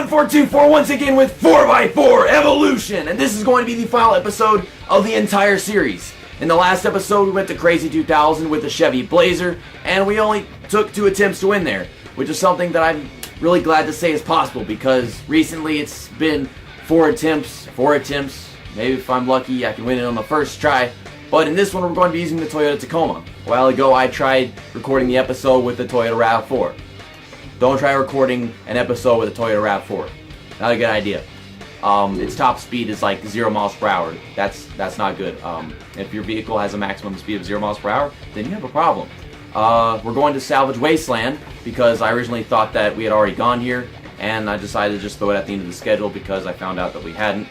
1424 once again with 4x4 Evolution, and this is going to be the final episode of the entire series. In the last episode, we went to Crazy 2000 with the Chevy Blazer, and we only took 2 attempts to win there, which is something that I'm really glad to say is possible, because recently it's been 4 attempts, maybe if I'm lucky I can win it on the first try, but in this one we're going to be using the Toyota Tacoma. A while ago I tried recording the episode with the Toyota RAV4. Don't try recording an episode with a Toyota RAV4. Not a good idea. Its top speed is like 0 miles per hour. That's not good. If your vehicle has a maximum speed of 0 miles per hour, then you have a problem. We're going to Salvage Wasteland because I originally thought that we had already gone here, and I decided to just throw it at the end of the schedule because I found out that we hadn't.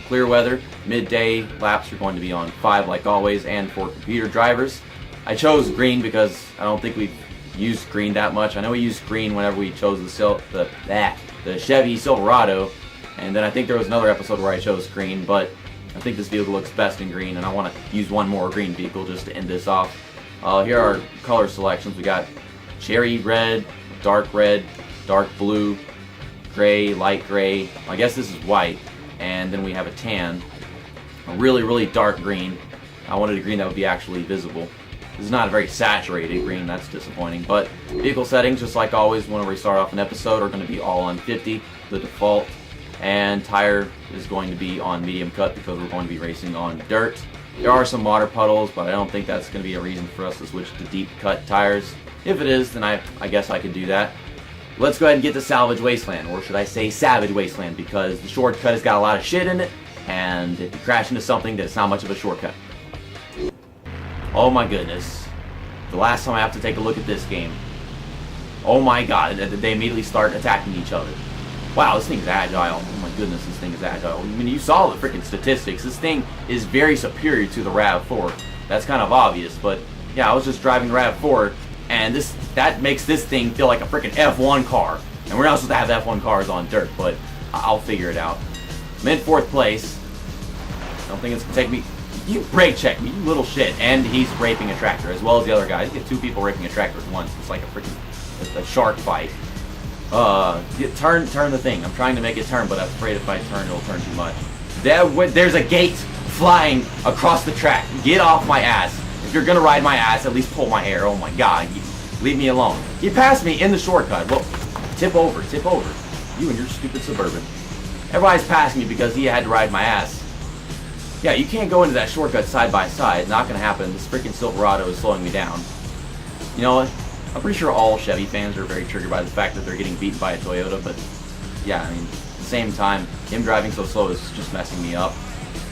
Clear weather, midday laps are going to be on 5 like always, and for computer drivers. I chose green because I don't think we've used green that much. I know we used green whenever we chose the Chevy Silverado, and then I think there was another episode where I chose green, but I think this vehicle looks best in green, and I want to use one more green vehicle just to end this off. Here are our color selections. We got cherry red, dark blue, gray, light gray. I guess this is white, and then we have a tan, a really dark green. I wanted a green that would be actually visible. This is not a very saturated green, that's disappointing, but vehicle settings, just like always whenever we start off an episode, are going to be all on 50, the default, and tire is going to be on medium cut because we're going to be racing on dirt. There are some water puddles, but I don't think that's going to be a reason for us to switch to deep cut tires. If it is, then I guess I could do that. Let's go ahead and get to Salvage Wasteland, or should I say Savage Wasteland, because the shortcut has got a lot of shit in it, and if you crash into something, then it's not much of a shortcut. Oh my goodness. The last time I have to take a look at this game. Oh my god, they immediately start attacking each other. Wow, this thing's agile. Oh my goodness, this thing is agile. I mean, you saw the freaking statistics. This thing is very superior to the RAV4. That's kind of obvious, but yeah, I was just driving the RAV4, and that makes this thing feel like a freaking F1 car. And we're not supposed to have F1 cars on dirt, but I'll figure it out. I'm in 4th place. I don't think it's gonna take me. You brake check me, you little shit. And he's raping a tractor, as well as the other guys. You get 2 people raping a tractor at once. It's like a freaking shark fight. Turn the thing. I'm trying to make it turn, but I'm afraid if I turn, it'll turn too much. There's a gate flying across the track. Get off my ass. If you're gonna ride my ass, at least pull my hair. Oh my god, leave me alone. You passed me in the shortcut. Well, tip over. You and your stupid Suburban. Everybody's passing me because he had to ride my ass. Yeah, you can't go into that shortcut side by side. Not gonna happen. This freaking Silverado is slowing me down. You know what? I'm pretty sure all Chevy fans are very triggered by the fact that they're getting beaten by a Toyota, but yeah, I mean, at the same time, him driving so slow is just messing me up.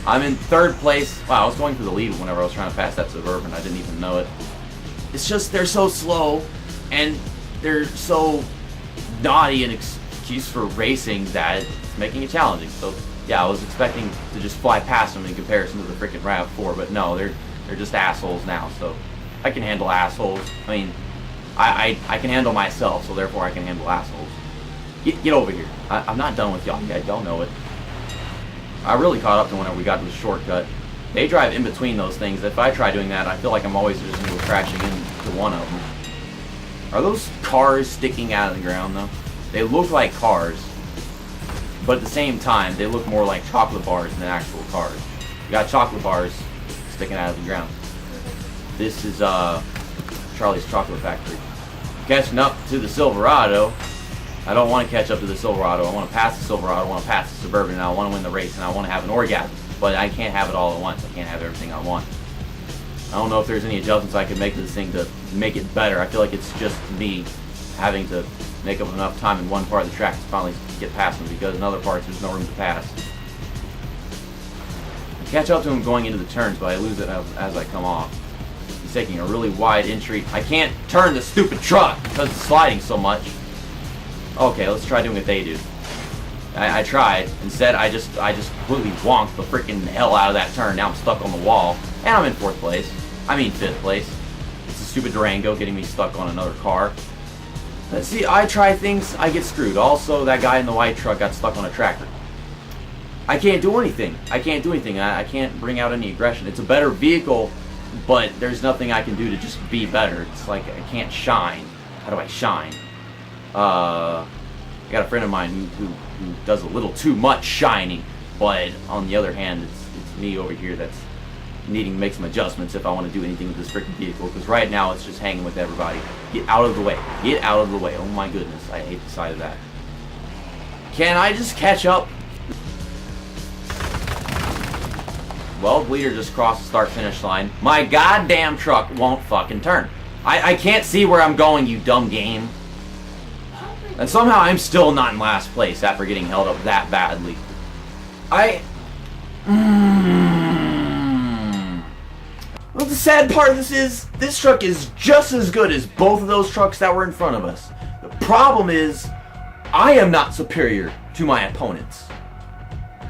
I'm in 3rd place. Wow, I was going through the lead whenever I was trying to pass that Suburban. I didn't even know it. It's just they're so slow, and they're so naughty an excuse for racing that it's making it challenging. So yeah, I was expecting to just fly past them in comparison to the freaking RAV4, but no, they're just assholes now, so I can handle assholes. I mean, I can handle myself, so therefore I can handle assholes. Get over here. I'm not done with y'all yet, y'all know it. I really caught up to whenever we got to the shortcut. They drive in between those things. If I try doing that, I feel like I'm always just going to go crashing into one of them. Are those cars sticking out of the ground, though? They look like cars, but at the same time, they look more like chocolate bars than actual cars. You got chocolate bars sticking out of the ground. This is Charlie's Chocolate Factory. Catching up to the Silverado. I don't want to catch up to the Silverado. I want to pass the Silverado. I want to pass the Suburban, and I want to win the race, and I want to have an orgasm. But I can't have it all at once. I can't have everything I want. I don't know if there's any adjustments I can make to this thing to make it better. I feel like it's just me having to make up enough time in one part of the track to finally get past him, because in other parts there's no room to pass. I catch up to him going into the turns, but I lose it as I come off. He's taking a really wide entry. I can't turn the stupid truck because it's sliding so much. Okay, let's try doing what they do. I tried. Instead, I just completely wonked the freaking hell out of that turn. Now I'm stuck on the wall, and I'm in 4th place. I mean 5th place. It's a stupid Durango getting me stuck on another car. Let's see, I try things, I get screwed. Also, that guy in the white truck got stuck on a tractor. I can't do anything. I can't bring out any aggression. It's a better vehicle, but there's nothing I can do to just be better. It's like I can't shine. How do I shine? I got a friend of mine who does a little too much shining, but on the other hand, it's me over here that's needing to make some adjustments if I want to do anything with this freaking vehicle, because right now it's just hanging with everybody. Get out of the way. Get out of the way. Oh my goodness, I hate the sight of that. Can I just catch up? Well, Bleeder just crossed the start-finish line. My goddamn truck won't fucking turn. I can't see where I'm going, you dumb game. And somehow I'm still not in last place after getting held up that badly. Well, the sad part of this is, this truck is just as good as both of those trucks that were in front of us. The problem is, I am not superior to my opponents.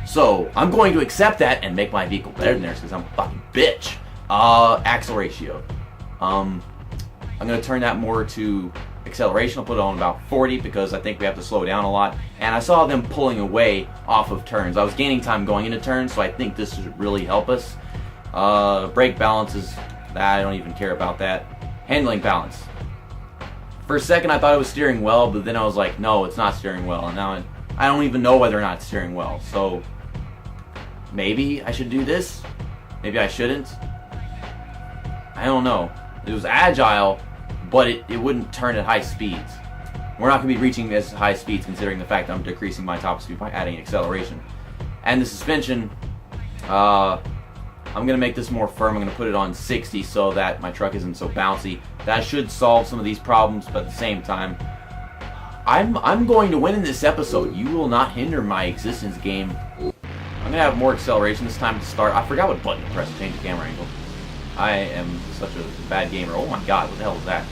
So, I'm going to accept that and make my vehicle better than theirs because I'm a fucking bitch. Axial Ratio. I'm going to turn that more to acceleration. I'll put it on about 40 because I think we have to slow down a lot. And I saw them pulling away off of turns. I was gaining time going into turns, so I think this should really help us. Brake balance is, I don't even care about that. Handling balance. For a second I thought it was steering well, but then I was like, no, it's not steering well. And now I don't even know whether or not it's steering well. So, maybe I should do this? Maybe I shouldn't? I don't know. It was agile, but it wouldn't turn at high speeds. We're not going to be reaching as high speeds considering the fact that I'm decreasing my top speed by adding acceleration. And the suspension, I'm going to make this more firm. I'm going to put it on 60 so that my truck isn't so bouncy. That should solve some of these problems, but at the same time, I'm going to win in this episode. You will not hinder my existence, game. I'm going to have more acceleration this time to start. I forgot what button to press to change the camera angle. I am such a bad gamer. Oh my god, what the hell is that?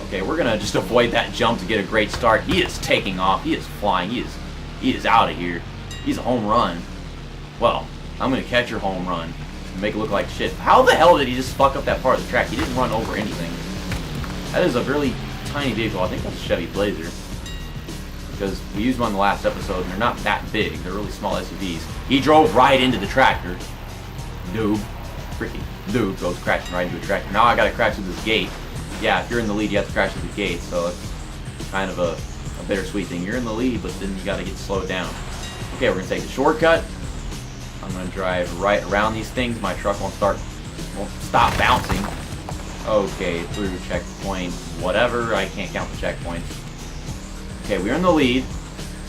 Okay, we're going to just avoid that jump to get a great start. He is taking off. He is flying. He is out of here. He's a home run. Well, I'm going to catch your home run and make it look like shit. How the hell did he just fuck up that part of the track? He didn't run over anything. That is a really tiny vehicle. I think that's a Chevy Blazer. Because we used one in the last episode, and they're not that big. They're really small SUVs. He drove right into the tractor. Noob. Freaking noob goes crashing right into a tractor. Now I gotta crash through this gate. Yeah, if you're in the lead, you have to crash through the gate, so it's kind of a bittersweet thing. You're in the lead, but then you gotta get slowed down. Okay, we're gonna take the shortcut. I'm gonna drive right around these things. My truck won't stop bouncing. Okay, through checkpoint, whatever. I can't count the checkpoints. Okay, we're in the lead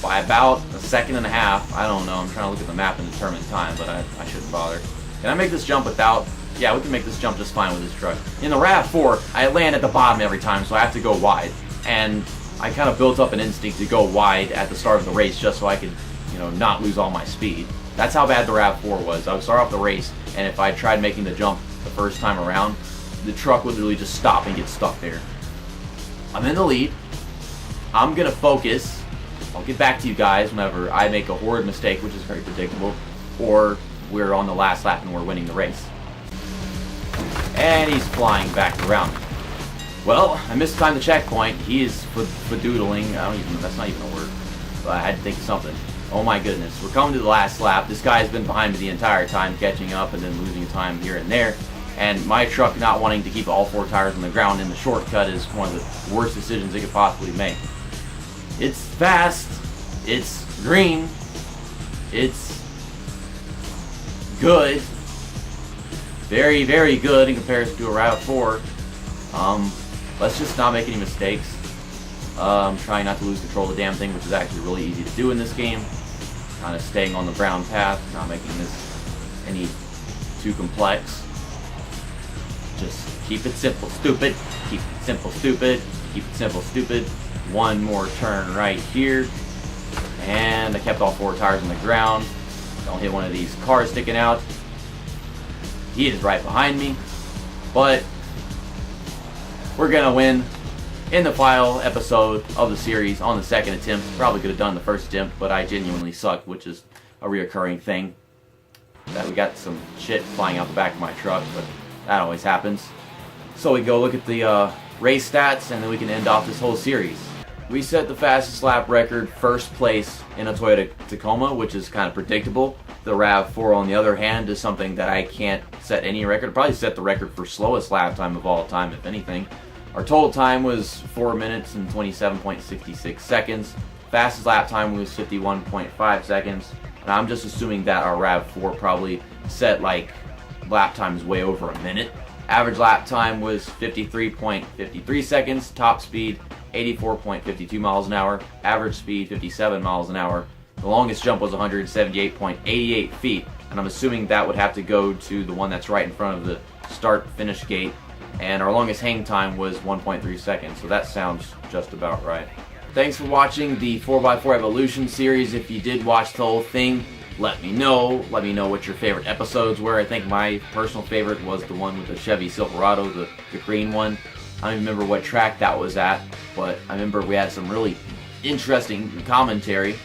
by about a second and a half. I don't know. I'm trying to look at the map and determine time, but I shouldn't bother. Can I make this jump without? Yeah, we can make this jump just fine with this truck. In the RAV4, I land at the bottom every time, so I have to go wide. And I kind of built up an instinct to go wide at the start of the race just so I could, not lose all my speed. That's how bad the RAV4 was. I would start off the race, and if I tried making the jump the first time around, the truck would literally just stop and get stuck there. I'm in the lead. I'm going to focus. I'll get back to you guys whenever I make a horrid mistake, which is very predictable, or we're on the last lap and we're winning the race. And he's flying back around. Well, I mistimed the checkpoint. He is fadoodling. That's not even a word. But I had to think of something. Oh my goodness. We're coming to the last lap. This guy's been behind me the entire time, catching up and then losing time here and there. And my truck not wanting to keep all four tires on the ground in the shortcut is one of the worst decisions it could possibly make. It's fast. It's green. It's good. Very, very good in comparison to a RAV4. Let's just not make any mistakes. I'm trying not to lose control of the damn thing, which is actually really easy to do in this game. Kind of staying on the brown path, not making this any too complex. Just keep it simple, stupid. Keep it simple, stupid. Keep it simple, stupid. One more turn right here. And I kept all four tires on the ground. Don't hit one of these cars sticking out. He is right behind me. But we're going to win in the final episode of the series on the second attempt. Probably could have done the first attempt, but I genuinely sucked, which is a reoccurring thing. That we got some shit flying out the back of my truck, but that always happens. So we go look at the race stats, and then we can end off this whole series. We set the fastest lap record, first place in a Toyota Tacoma, which is kind of predictable. The RAV4, on the other hand, is something that I can't set any record. I'd probably set the record for slowest lap time of all time, if anything. Our total time was 4 minutes and 27.66 seconds. Fastest lap time was 51.5 seconds. And I'm just assuming that our RAV4 probably set like lap times way over a minute. Average lap time was 53.53 seconds. Top speed 84.52 miles an hour. Average speed 57 miles an hour. The longest jump was 178.88 feet. And I'm assuming that would have to go to the one that's right in front of the start-finish gate. And our longest hang time was 1.3 seconds. So that sounds just about right. Thanks for watching the 4x4 Evolution series. If you did watch the whole thing, let me know. Let me know what your favorite episodes were. I think my personal favorite was the one with the Chevy Silverado, the green one. I don't even remember what track that was at, but I remember we had some really interesting commentary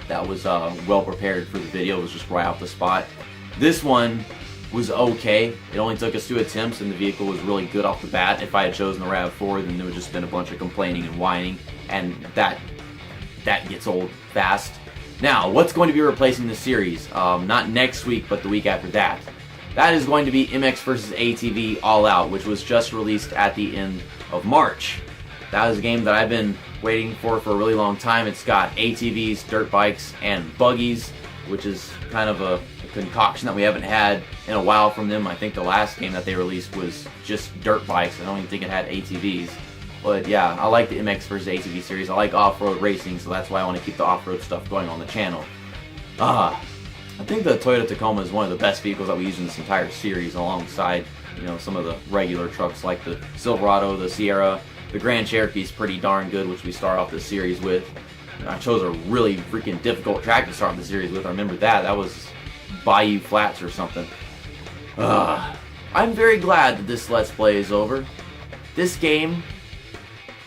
that was well prepared for the video. It was just right off the spot. This one was okay. It only took us 2 attempts and the vehicle was really good off the bat. If I had chosen the RAV4, then there would just been a bunch of complaining and whining, and that gets old fast. Now, what's going to be replacing the series? Not next week, but the week after that. That is going to be MX vs. ATV All Out, which was just released at the end of March. That is a game that I've been waiting for a really long time. It's got ATVs, dirt bikes, and buggies, which is kind of a concoction that we haven't had in a while from them. I think the last game that they released was just dirt bikes. I don't even think it had ATVs. But yeah, I like the MX vs. ATV series. I like off-road racing, so that's why I want to keep the off-road stuff going on the channel. I think the Toyota Tacoma is one of the best vehicles that we use in this entire series, alongside, you know, some of the regular trucks like the Silverado, the Sierra. The Grand Cherokee is pretty darn good, which we start off this series with. I chose a really freaking difficult track to start the series with. I remember that. That was Bayou Flats or something. I'm very glad that this Let's Play is over. This game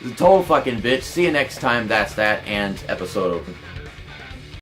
is a total fucking bitch. See you next time. That's that, and episode over.